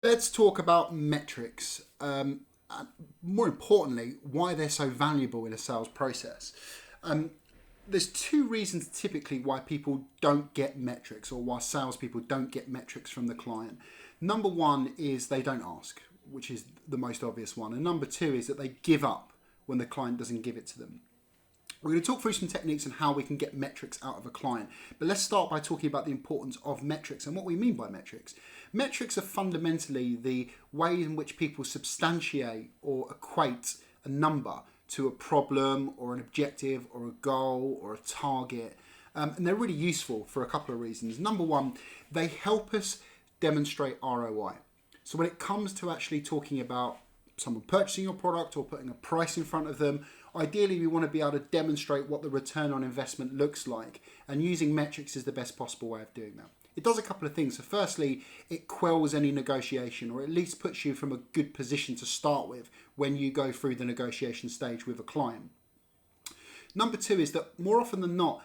Let's talk about metrics. And more importantly, why they're so valuable in a sales process. Um, there's two reasons typically why people don't get metrics or why salespeople don't get metrics from the client. Number one is they don't ask, which is the most obvious one. And number two is that they give up when the client doesn't give it to them. We're going to talk through some techniques on how we can get metrics out of a client. But let's start by talking about the importance of metrics and what we mean by metrics. Metrics are fundamentally the way in which people substantiate or equate a number to a problem or an objective or a goal or a target. And they're really useful for a couple of reasons. Number one, they help us demonstrate ROI. So when it comes to actually talking about someone purchasing your product or putting a price in front of them, ideally we want to be able to demonstrate what the return on investment looks like, and using metrics is the best possible way of doing that. It does a couple of things. So firstly, it quells any negotiation, or at least puts you from a good position to start with when you go through the negotiation stage with a client. Number two is that more often than not,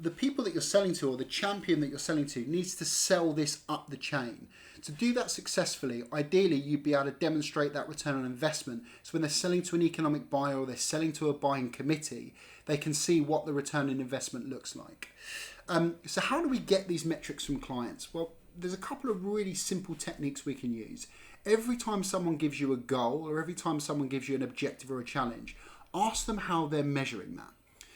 the people that you're selling to or the champion that you're selling to needs to sell this up the chain. To do that successfully, ideally you'd be able to demonstrate that return on investment. So when they're selling to an economic buyer or they're selling to a buying committee, they can see what the return on investment looks like. So how do we get these metrics from clients? Well, there's a couple of really simple techniques we can use. Every time someone gives you a goal or every time someone gives you an objective or a challenge, ask them how they're measuring that.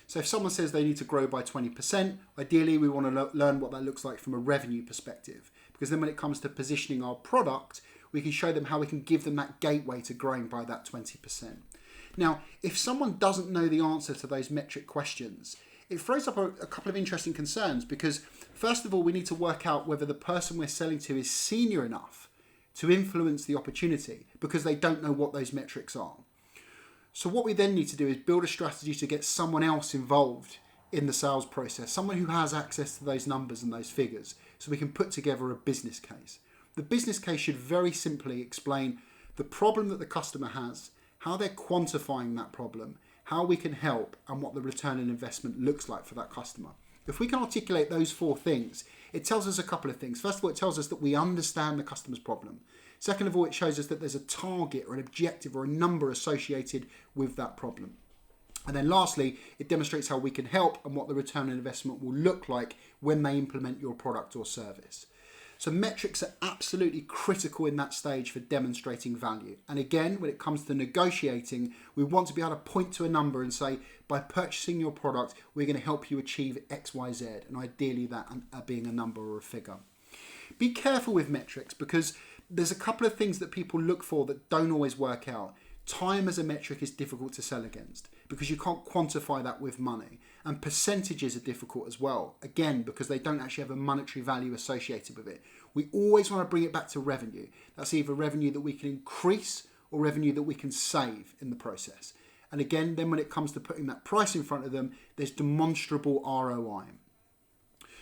So if someone says they need to grow by 20%, ideally we want to learn what that looks like from a revenue perspective. Because then when it comes to positioning our product, we can show them how we can give them that gateway to growing by that 20%. Now, if someone doesn't know the answer to those metric questions, it throws up a couple of interesting concerns, because first of all, we need to work out whether the person we're selling to is senior enough to influence the opportunity, because they don't know what those metrics are. So what we then need to do is build a strategy to get someone else involved in the sales process, someone who has access to those numbers and those figures, so we can put together a business case. The business case should very simply explain the problem that the customer has, how they're quantifying that problem, how we can help, and what the return on investment looks like for that customer. If we can articulate those four things, it tells us a couple of things. First of all, it tells us that we understand the customer's problem. Second of all, it shows us that there's a target or an objective or a number associated with that problem. And then lastly, it demonstrates how we can help and what the return on investment will look like when they implement your product or service. So metrics are absolutely critical in that stage for demonstrating value. And again, when it comes to negotiating, we want to be able to point to a number and say, by purchasing your product, we're going to help you achieve X, Y, Z. And ideally that being a number or a figure. Be careful with metrics, because there's a couple of things that people look for that don't always work out. Time as a metric is difficult to sell against because you can't quantify that with money. And percentages are difficult as well, again, because they don't actually have a monetary value associated with it. We always want to bring it back to revenue. That's either revenue that we can increase or revenue that we can save in the process. And again, then when it comes to putting that price in front of them, there's demonstrable ROI.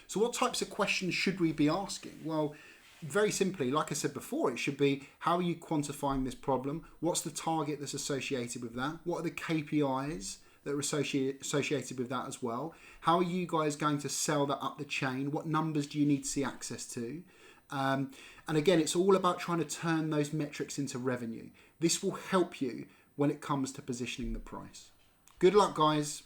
So what types of questions should we be asking? Well, very simply, like I said before, it should be, how are you quantifying this problem? What's the target that's associated with that? What are the KPIs that are associated with that as well? How are you guys going to sell that up the chain? What numbers do you need to see access to? And again, it's all about trying to turn those metrics into revenue. This will help you when it comes to positioning the price. Good luck, guys.